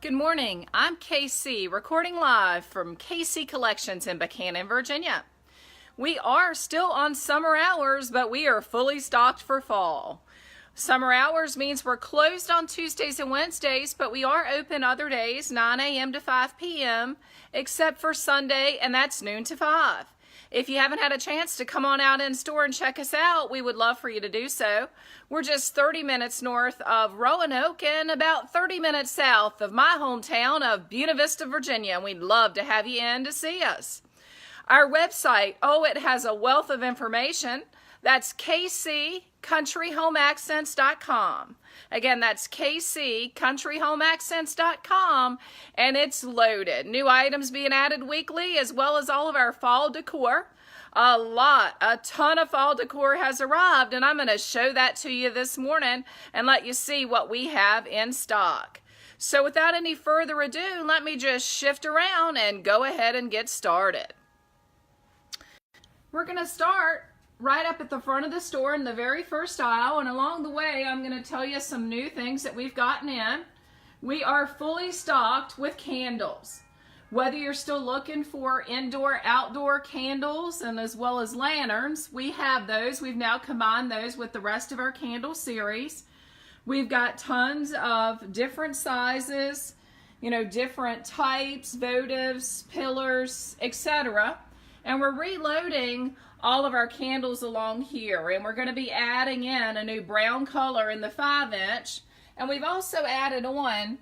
Good morning, I'm Casey, recording live from KC Collections in Buchanan, Virginia. We are still on summer hours, but we are fully stocked for fall. Summer hours means we're closed on Tuesdays and Wednesdays, but we are open other days, 9 a.m. to 5 p.m., except for Sunday, and that's noon to 5. If you haven't had a chance to come on out in store and check us out, we would love for you to do so. We're just 30 minutes north of Roanoke and about 30 minutes south of my hometown of Buena Vista, Virginia, and we'd love to have you in to see us. Our website, it has a wealth of information. That's kccountryhomeaccents.com. Again, that's kccountryhomeaccents.com, and it's loaded. New items being added weekly, as well as all of our fall decor. A ton of fall decor has arrived, and I'm going to show that to you this morning and let you see what we have in stock. So without any further ado, let me just shift around and go ahead and get started. We're going to start right up at the front of the store in the very first aisle, and along the way I'm going to tell you some new things that we've gotten in. We are fully stocked with candles. Whether you're still looking for indoor, outdoor candles and as well as lanterns, we have those. We've now combined those with the rest of our candle series. We've got tons of different sizes, different types, votives, pillars, etc. And we're reloading all of our candles along here, and we're going to be adding in a new brown color in the 5-inch, and we've also added on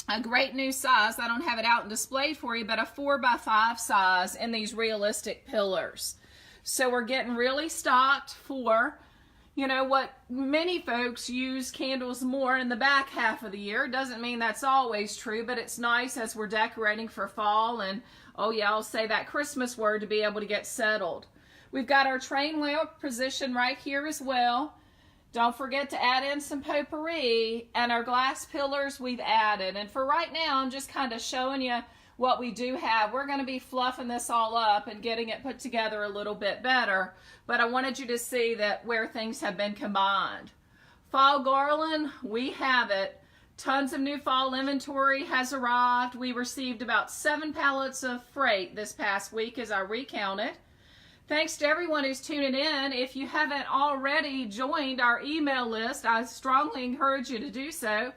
a great new size. I don't have it out and displayed for you, but a 4x5 size in these realistic pillars. So we're getting really stocked for, what many folks use candles more in the back half of the year. Doesn't mean that's always true, but it's nice as we're decorating for fall and, I'll say that Christmas word to be able to get settled. We've got our train wheel position right here as well. Don't forget to add in some potpourri, and our glass pillars we've added. And for right now, I'm just kind of showing you what we do have. We're going to be fluffing this all up and getting it put together a little bit better, but I wanted you to see that where things have been combined. Fall garland, we have it. Tons of new fall inventory has arrived. We received about 7 pallets of freight this past week as I recounted. Thanks to everyone who's tuning in. If you haven't already joined our email list, I strongly encourage you to do so.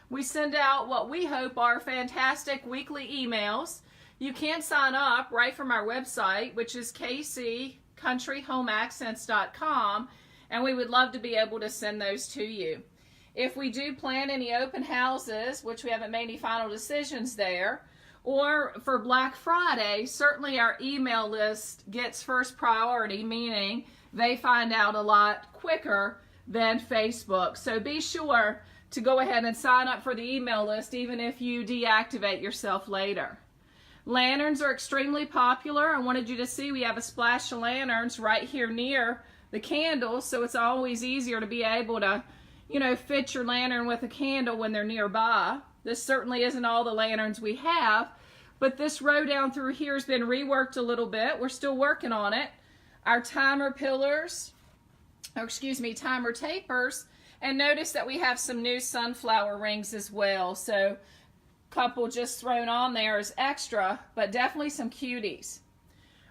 We send out what we hope are fantastic weekly emails. You can sign up right from our website, which is kccountryhomeaccents.com, and we would love to be able to send those to you. If we do plan any open houses, which we haven't made any final decisions there, or for Black Friday, certainly our email list gets first priority, meaning they find out a lot quicker than Facebook. So be sure to go ahead and sign up for the email list even if you deactivate yourself later. Lanterns are extremely popular. I wanted you to see we have a splash of lanterns right here near the candles, so it's always easier to be able to, fit your lantern with a candle when they're nearby. This certainly isn't all the lanterns we have, but this row down through here has been reworked a little bit. We're still working on it. Our timer tapers, and notice that we have some new sunflower rings as well. So a couple just thrown on there as extra, but definitely some cuties.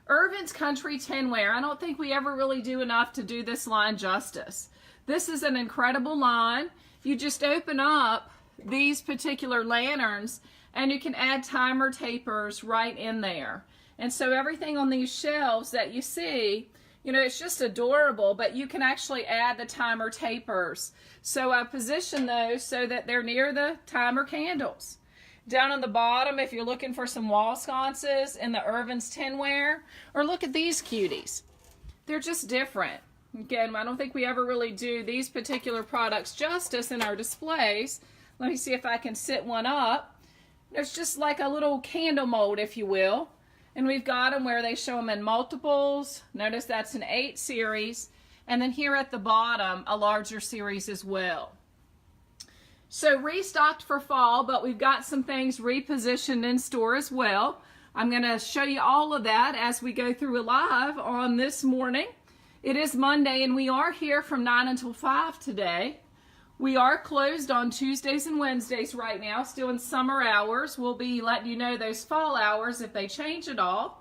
Irvin's Country Tinware. I don't think we ever really do enough to do this line justice. This is an incredible line. You just open up these particular lanterns and you can add timer tapers right in there. And so everything on these shelves that you see, it's just adorable, but you can actually add the timer tapers. So I position those so that they're near the timer candles. Down on the bottom, if you're looking for some wall sconces in the Irvin's Tinware, or look at these cuties. They're just different. Again, I don't think we ever really do these particular products justice in our displays. Let me see if I can sit one up. There's just like a little candle mold, if you will. And we've got them where they show them in multiples. Notice that's an 8 series. And then here at the bottom, a larger series as well. So restocked for fall, but we've got some things repositioned in store as well. I'm going to show you all of that as we go through live on this morning. It is Monday, and we are here from 9 until 5 today. We are closed on Tuesdays and Wednesdays right now, still in summer hours. We'll be letting you know those fall hours if they change at all.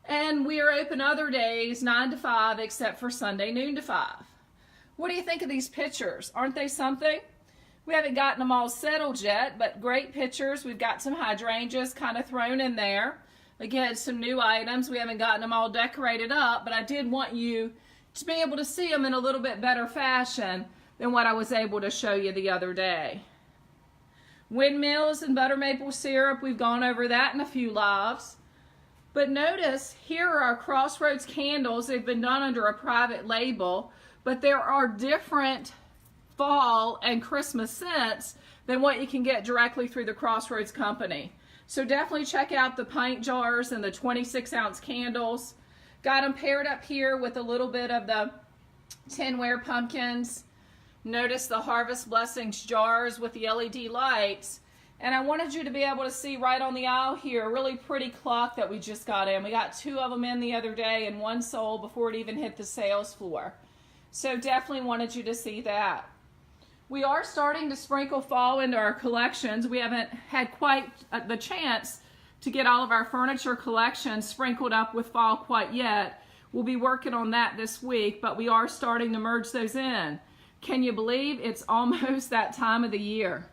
And we are open other days, 9 to 5, except for Sunday, noon to 5. What do you think of these pictures? Aren't they something? We haven't gotten them all settled yet, but great pictures. We've got some hydrangeas kind of thrown in there. Again, some new items. We haven't gotten them all decorated up, but I did want you to be able to see them in a little bit better fashion than what I was able to show you the other day. Windmills and butter maple syrup, we've gone over that in a few lives. But notice, here are our Crossroads candles. They've been done under a private label, but there are different fall and Christmas scents than what you can get directly through the Crossroads company. So definitely check out the pint jars and the 26-ounce candles. Got them paired up here with a little bit of the tinware pumpkins. Notice the Harvest Blessings jars with the LED lights. And I wanted you to be able to see right on the aisle here a really pretty clock that we just got in. We got 2 of them in the other day and 1 sold before it even hit the sales floor. So definitely wanted you to see that. We are starting to sprinkle fall into our collections. We haven't had quite the chance to get all of our furniture collections sprinkled up with fall quite yet. We'll be working on that this week, but we are starting to merge those in. Can you believe it's almost that time of the year?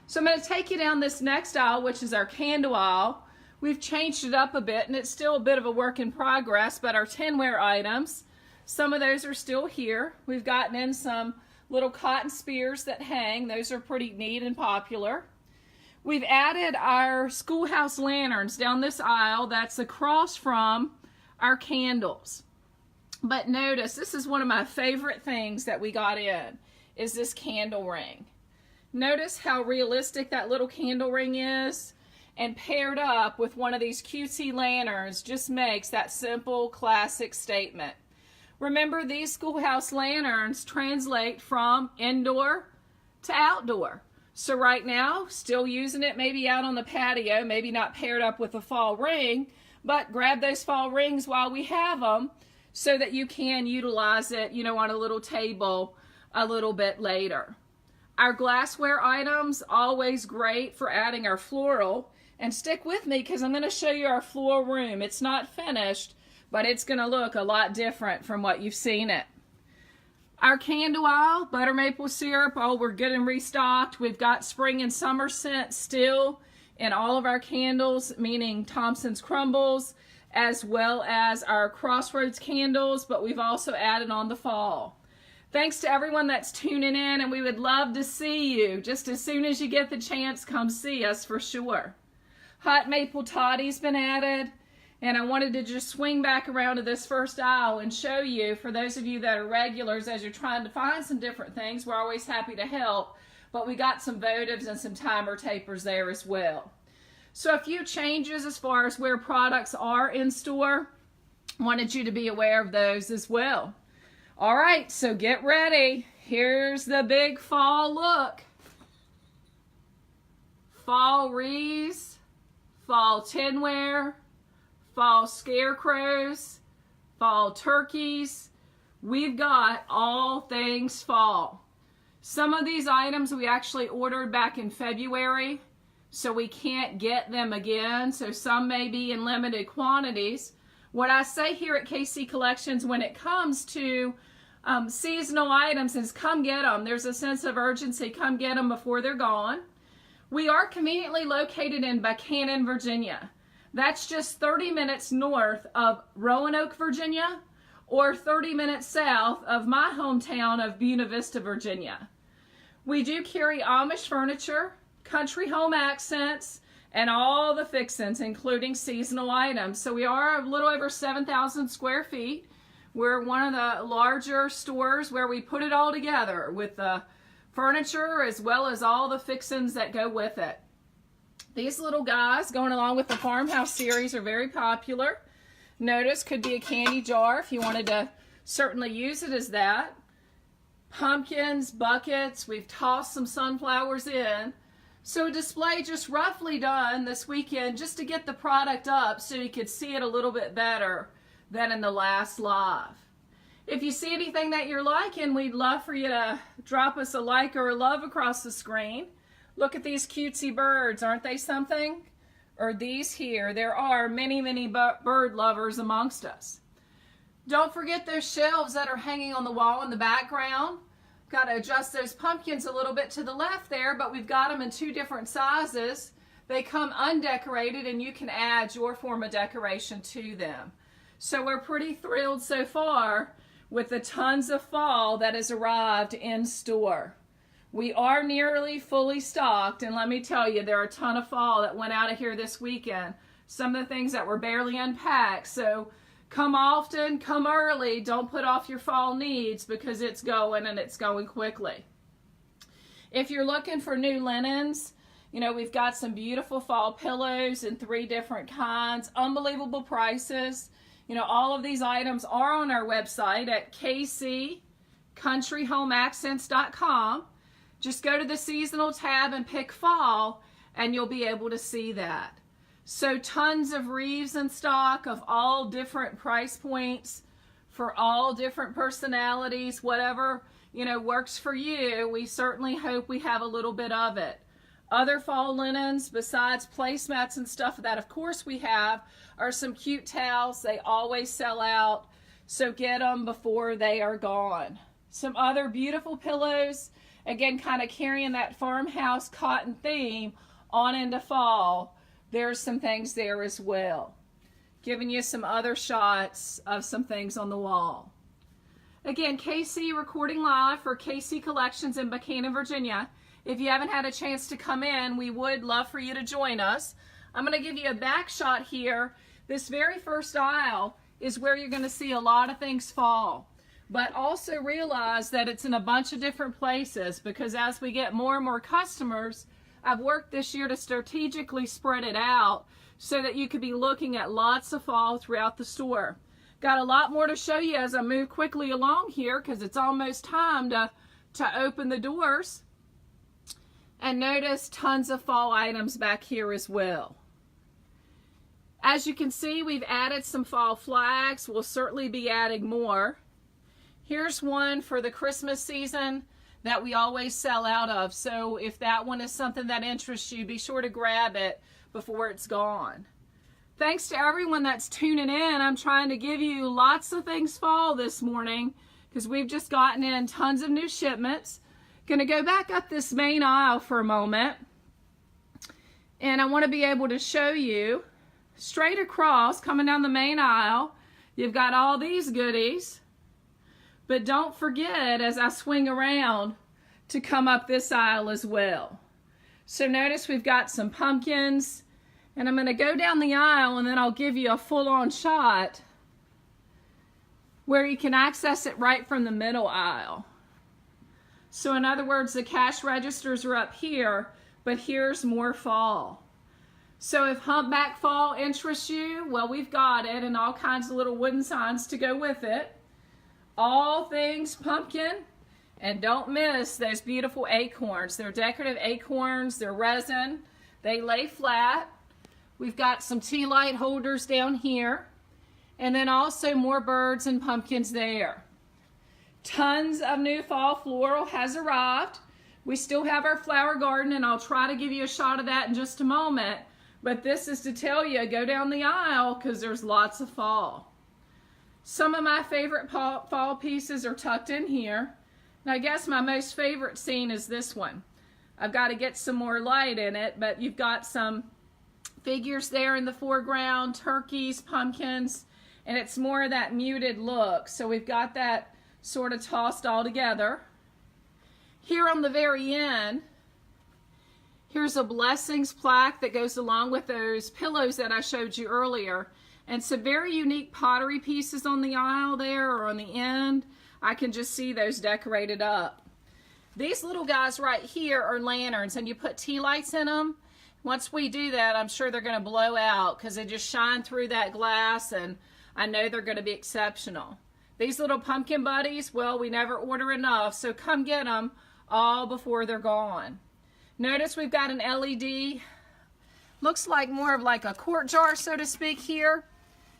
So I'm going to take you down this next aisle, which is our candle aisle. We've changed it up a bit, and it's still a bit of a work in progress, but our tinware items, some of those are still here. We've gotten in some little cotton spears that hang. Those are pretty neat and popular. We've added our schoolhouse lanterns down this aisle that's across from our candles. But notice, this is one of my favorite things that we got in, is this candle ring. Notice how realistic that little candle ring is, and paired up with one of these cutesy lanterns just makes that simple, classic statement. Remember, these schoolhouse lanterns translate from indoor to outdoor. So right now, still using it maybe out on the patio, maybe not paired up with a fall ring, but grab those fall rings while we have them so that you can utilize it, you know, on a little table a little bit later. Our glassware items, always great for adding our floral. And stick with me because I'm going to show you our floral room. It's not finished, but it's going to look a lot different from what you've seen it. Our candle aisle, butter maple syrup, oh, we're good and restocked. We've got spring and summer scents still in all of our candles, meaning Thompson's Crumbles, as well as our Crossroads candles, but we've also added on the fall. Thanks to everyone that's tuning in, and we would love to see you. Just as soon as you get the chance, come see us for sure. Hot maple toddy's been added. And I wanted to just swing back around to this first aisle and show you, for those of you that are regulars, as you're trying to find some different things, we're always happy to help. But we got some votives and some timer tapers there as well. So a few changes as far as where products are in store. Wanted you to be aware of those as well. All right, so get ready. Here's the big fall look. Fall wreaths, fall tinware, fall scarecrows, fall turkeys. We've got all things fall. Some of these items we actually ordered back in February, so we can't get them again. So some may be in limited quantities. What I say here at KC Collections when it comes to seasonal items is come get them. There's a sense of urgency. Come get them before they're gone. We are conveniently located in Buchanan, Virginia. That's just 30 minutes north of Roanoke, Virginia, or 30 minutes south of my hometown of Buena Vista, Virginia. We do carry Amish furniture, country home accents, and all the fixins, including seasonal items. So we are a little over 7,000 square feet. We're one of the larger stores where we put it all together with the furniture as well as all the fixins that go with it. These little guys going along with the farmhouse series are very popular. Notice could be a candy jar if you wanted to certainly use it as that. Pumpkins, buckets, we've tossed some sunflowers in. So a display just roughly done this weekend just to get the product up so you could see it a little bit better than in the last live. If you see anything that you're liking, we'd love for you to drop us a like or a love across the screen. Look at these cutesy birds, aren't they something? Or these here, there are many, many bird lovers amongst us. Don't forget those shelves that are hanging on the wall in the background. Got to adjust those pumpkins a little bit to the left there, but we've got them in 2 different sizes. They come undecorated and you can add your form of decoration to them. So we're pretty thrilled so far with the tons of fall that has arrived in store. We are nearly fully stocked, and let me tell you, there are a ton of fall that went out of here this weekend. Some of the things that were barely unpacked. So come often, come early. Don't put off your fall needs because it's going and it's going quickly. If you're looking for new linens, you know, we've got some beautiful fall pillows in 3 different kinds, unbelievable prices. You know, all of these items are on our website at kccountryhomeaccents.com. Just go to the seasonal tab and pick fall, and you'll be able to see that. So tons of wreaths in stock of all different price points for all different personalities, whatever, you know, works for you. We certainly hope we have a little bit of it. Other fall linens besides placemats and stuff that of course we have are some cute towels. They always sell out, so get them before they are gone. Some other beautiful pillows, again kind of carrying that farmhouse cotton theme on into fall. There's some things there as well. Giving you some other shots of some things on the wall. Again, KC recording live for KC Collections in Buchanan, Virginia. If you haven't had a chance to come in, we would love for you to join us. I'm going to give you a back shot here. This very first aisle is where you're going to see a lot of things fall. But also realize that it's in a bunch of different places, because as we get more and more customers, I've worked this year to strategically spread it out so that you could be looking at lots of fall throughout the store. Got a lot more to show you as I move quickly along here because it's almost time to open the doors. And notice tons of fall items back here as well. As you can see, we've added some fall flags. We'll certainly be adding more. Here's one for the Christmas season that we always sell out of. So if that one is something that interests you, be sure to grab it before it's gone. Thanks to everyone that's tuning in. I'm trying to give you lots of things fall this morning because we've just gotten in tons of new shipments. Going to go back up this main aisle for a moment, and I want to be able to show you straight across coming down the main aisle. You've got all these goodies, but don't forget as I swing around to come up this aisle as well. So notice we've got some pumpkins, and I'm going to go down the aisle and then I'll give you a full-on shot where you can access it right from the middle aisle. So in other words, the cash registers are up here, but here's more fall. So if humpback fall interests you, well, we've got it, and all kinds of little wooden signs to go with it. All things pumpkin, and don't miss those beautiful acorns. They're decorative acorns, they're resin, they lay flat. We've got some tea light holders down here, and then also more birds and pumpkins there. Tons of new fall floral has arrived. We still have our flower garden, and I'll try to give you a shot of that in just a moment. But this is to tell you, go down the aisle because there's lots of fall. Some of my favorite fall pieces are tucked in here. And I guess my most favorite scene is this one. I've got to get some more light in it, but you've got some figures there in the foreground, turkeys, pumpkins, and it's more of that muted look. So we've got that sort of tossed all together. Here on the very end, here's a blessings plaque that goes along with those pillows that I showed you earlier, and some very unique pottery pieces on the aisle there or on the end. I can just see those decorated up. These little guys right here are lanterns, and you put tea lights in them. Once we do that, I'm sure they're going to blow out because they just shine through that glass, and I know they're going to be exceptional. These little pumpkin buddies, well, we never order enough, so come get them all before they're gone. Notice we've got an LED, looks like more of like a quart jar, so to speak here.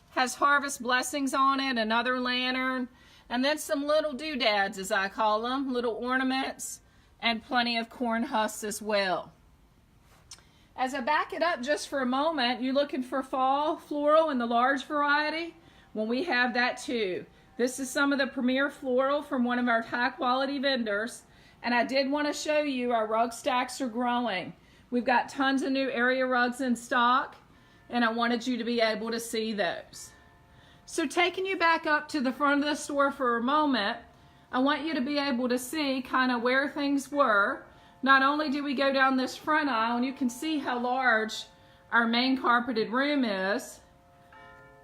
Has harvest blessings on it, another lantern. And then some little doodads, as I call them, little ornaments, and plenty of corn husks as well. As I back it up just for a moment, you're looking for fall floral in the large variety? Well, we have that too. This is some of the premier floral from one of our high quality vendors. And I did want to show you our rug stacks are growing. We've got tons of new area rugs in stock, and I wanted you to be able to see those. So taking you back up to the front of the store for a moment, I want you to be able to see kind of where things were. Not only do we go down this front aisle, and you can see how large our main carpeted room is,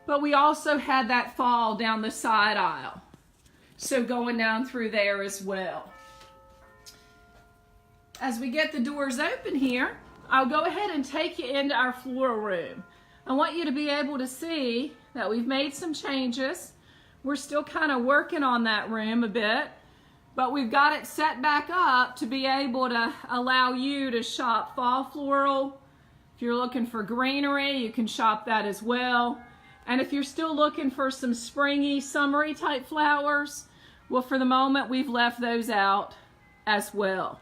but we also had that fall down the side aisle. So going down through there as well. As we get the doors open here, I'll go ahead and take you into our floral room. I want you to be able to see that we've made some changes. We're still kind of working on that room a bit, but we've got it set back up to be able to allow you to shop fall floral. If you're looking for greenery, you can shop that as well. And if you're still looking for some springy, summery type flowers, well, for the moment, we've left those out as well.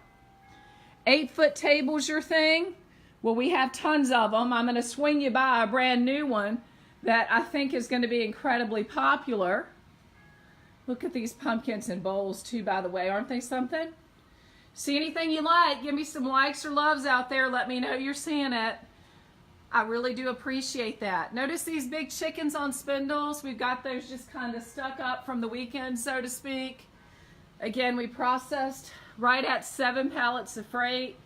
8-foot tables your thing? Well, we have tons of them. I'm going to swing you by a brand new one that I think is going to be incredibly popular. Look at these pumpkins and bowls too, by the way. Aren't they something? See anything you like, give me some likes or loves out there. Let me know you're seeing it. I really do appreciate that. Notice these big chickens on spindles. We've got those just kind of stuck up from the weekend, so to speak. Again, we processed right at 7 pallets of freight.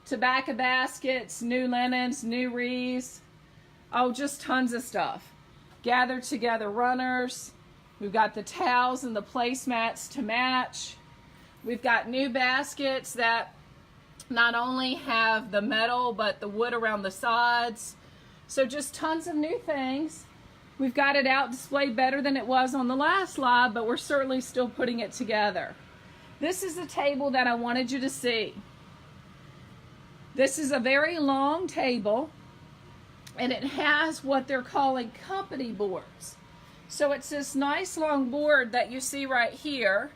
Tobacco baskets, new linens, new wreaths. Oh, just tons of stuff. Gathered together runners. We've got the towels and the placemats to match. We've got new baskets that not only have the metal but the wood around the sides. So just tons of new things. We've got it out displayed better than it was on the last slide, but we're certainly still putting it together. This is the table that I wanted you to see. This is a very long table, and it has what they're calling company boards. So it's this nice long board that you see right here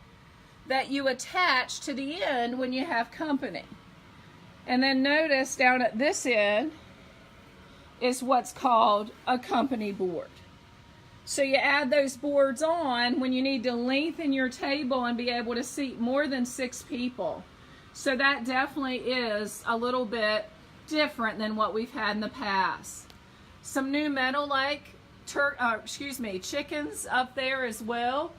that you attach to the end when you have company. And then notice down at this end is what's called a company board. So you add those boards on when you need to lengthen your table and be able to seat more than 6 people. So that definitely is a little bit different than what we've had in the past. Some new metal like chickens up there as well.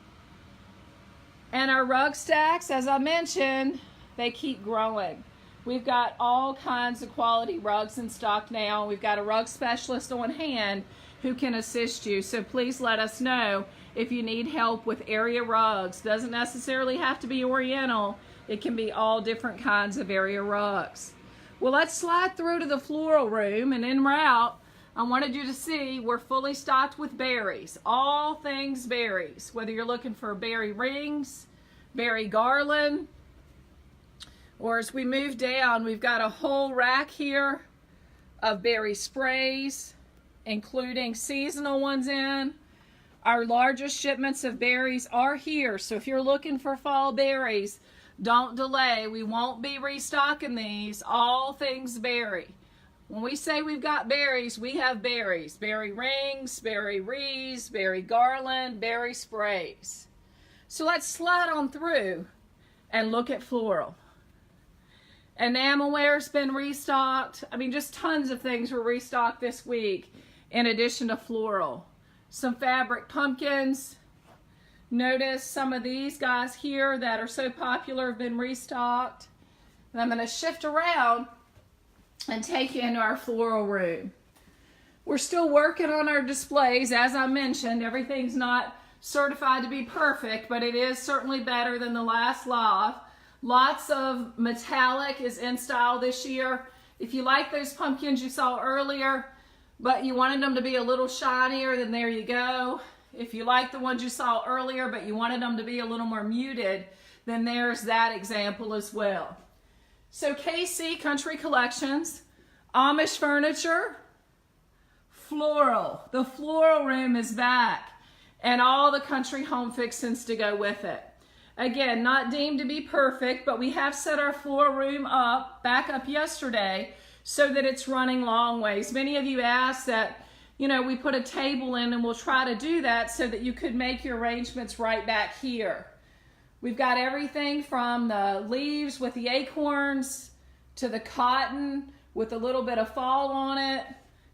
And our rug stacks, as I mentioned, they keep growing. We've got all kinds of quality rugs in stock now. We've got a rug specialist on hand who can assist you. So please let us know if you need help with area rugs. Doesn't necessarily have to be Oriental. It can be all different kinds of area rugs. Well, let's slide through to the floral room, and en route, I wanted you to see we're fully stocked with berries. All things berries. Whether you're looking for berry rings, berry garland, or as we move down, we've got a whole rack here of berry sprays, including seasonal ones in. Our largest shipments of berries are here. So if you're looking for fall berries, don't delay. We won't be restocking these. All things berry. When we say we've got berries, we have berries. Berry rings, berry wreaths, berry garland, berry sprays. So let's slide on through and look at floral. Enamelware's been restocked. I mean, just tons of things were restocked this week in addition to floral. Some fabric pumpkins. Notice some of these guys here that are so popular have been restocked. And I'm going to shift around and take you into our floral room. We're still working on our displays. As I mentioned, everything's not certified to be perfect, but it is certainly better than the last lot. Lots of metallic is in style this year. If you like those pumpkins you saw earlier, but you wanted them to be a little shinier, then there you go. If you like the ones you saw earlier, but you wanted them to be a little more muted, then there's that example as well. So KC Country Collections, Amish furniture, floral. The floral room is back. and all the country home fixings to go with it. Again, not deemed to be perfect, but we have set our floor room back up yesterday so that it's running long ways. Many of you asked that, we put a table in, and we'll try to do that so that you could make your arrangements right back here. We've got everything from the leaves with the acorns to the cotton with a little bit of fall on it.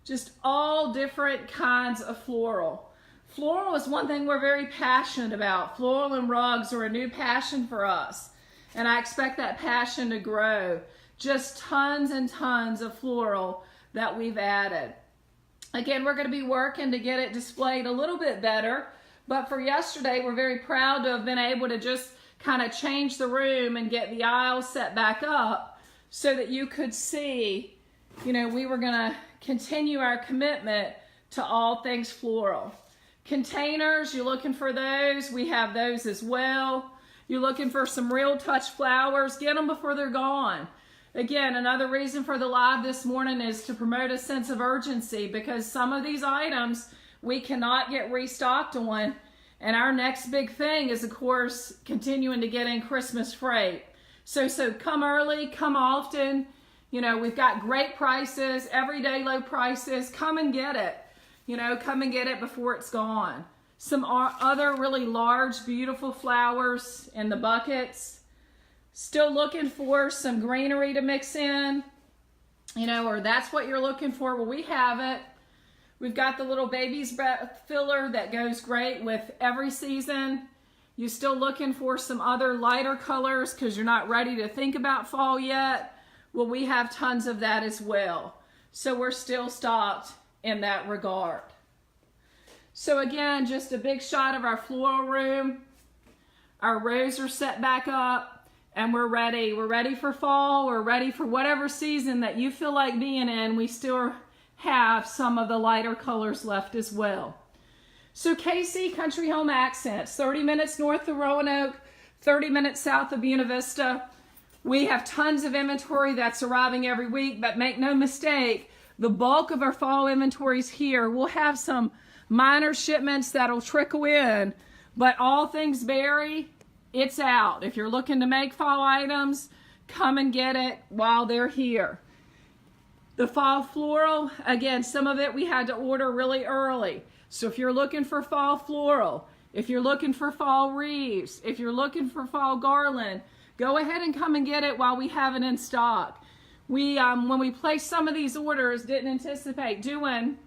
Just all different kinds of floral. Floral is one thing we're very passionate about. Floral and rugs are a new passion for us, and I expect that passion to grow. Just tons and tons of floral that we've added. Again, we're going to be working to get it displayed a little bit better, but for yesterday, we're very proud to have been able to just kind of change the room and get the aisles set back up so that you could see, we were going to continue our commitment to all things floral. Containers, you're looking for those, we have those as well. You're looking for some real touch flowers, get them before they're gone. Again, another reason for the live this morning is to promote a sense of urgency, because some of these items we cannot get restocked on, and our next big thing is, of course, continuing to get in Christmas freight. So come early, come often. We've got great prices, everyday low prices. Come and get it. Come and get it before it's gone. Some other really large, beautiful flowers in the buckets. Still looking for some greenery to mix in, or that's what you're looking for. Well, we have it. We've got the little baby's breath filler that goes great with every season. You're still looking for some other lighter colors because you're not ready to think about fall yet. Well, we have tons of that as well. So we're still stocked in that regard. So again, just a big shot of our floral room. Our rows are set back up, and we're ready. We're ready for fall. We're ready for whatever season that you feel like being in. We still have some of the lighter colors left as well. So KC Country Home Accents, 30 minutes north of Roanoke, 30 minutes south of Buena Vista. We have tons of inventory that's arriving every week, but make no mistake, the bulk of our fall inventories here. We'll have some minor shipments that'll trickle in, but all things berry, it's out. If you're looking to make fall items, come and get it while they're here. The fall floral, again, some of it we had to order really early. So if you're looking for fall floral, if you're looking for fall wreaths, if you're looking for fall garland, go ahead and come and get it while we have it in stock. We, when we placed some of these orders, didn't anticipate doing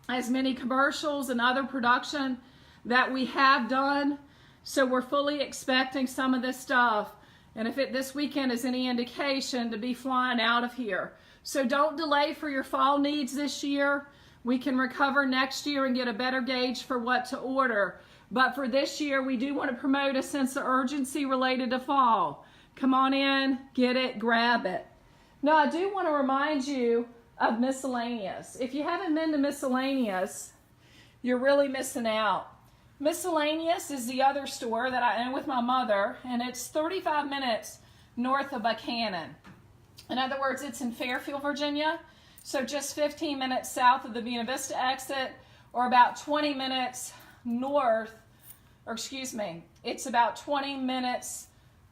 as many commercials and other production that we have done. So we're fully expecting some of this stuff. And if this weekend is any indication, to be flying out of here. So don't delay for your fall needs this year. We can recover next year and get a better gauge for what to order. But for this year, we do want to promote a sense of urgency related to fall. Come on in, get it, grab it. Now, I do want to remind you of miscellaneous. If you haven't been to miscellaneous, you're really missing out. Miscellaneous is the other store that I own with my mother, and it's 35 minutes north of Buchanan. In other words, it's in Fairfield, Virginia, so just 15 minutes south of the Buena Vista exit, or about 20 minutes north, or excuse me, it's about 20 minutes,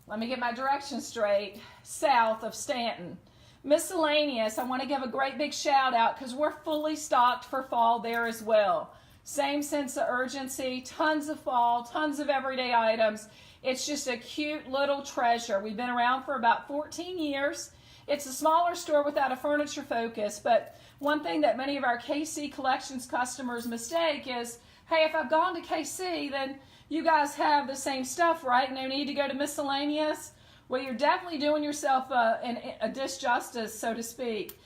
let me get my directions straight, south of Stanton. Miscellaneous, I want to give a great big shout out because we're fully stocked for fall there as well. Same sense of urgency, tons of fall, tons of everyday items. It's just a cute little treasure. We've been around for about 14 years. It's a smaller store without a furniture focus, but one thing that many of our KC Collections customers mistake is, hey, if I've gone to KC, then you guys have the same stuff, right? No need to go to miscellaneous. Well, you're definitely doing yourself a disjustice, so to speak.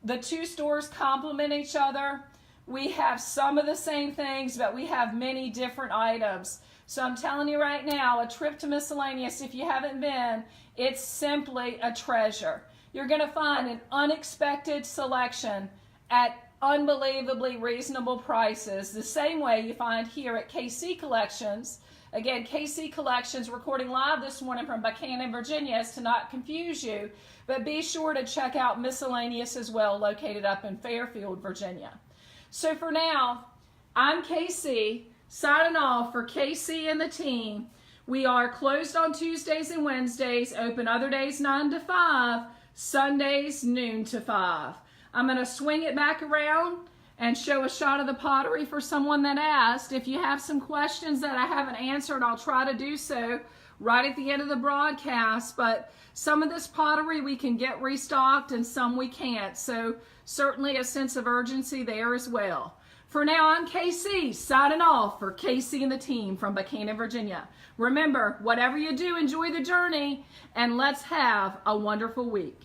The two stores complement each other. We have some of the same things, but we have many different items. So I'm telling you right now, a trip to miscellaneous, if you haven't been, it's simply a treasure. You're going to find an unexpected selection at unbelievably reasonable prices, the same way you find here at KC Collections. Again, KC Collections recording live this morning from Buchanan, Virginia, is to not confuse you, but be sure to check out Miscellaneous as well, located up in Fairfield, Virginia. So for now, I'm KC. signing off for KC and the team. We are closed on Tuesdays and Wednesdays, open other days 9 to 5, Sundays noon to 5. I'm going to swing it back around and show a shot of the pottery for someone that asked. If you have some questions that I haven't answered, I'll try to do so right at the end of the broadcast. But some of this pottery we can get restocked and some we can't. So certainly a sense of urgency there as well. For now, I'm KC, signing off for KC and the team from Buchanan, Virginia. Remember, whatever you do, enjoy the journey, and let's have a wonderful week.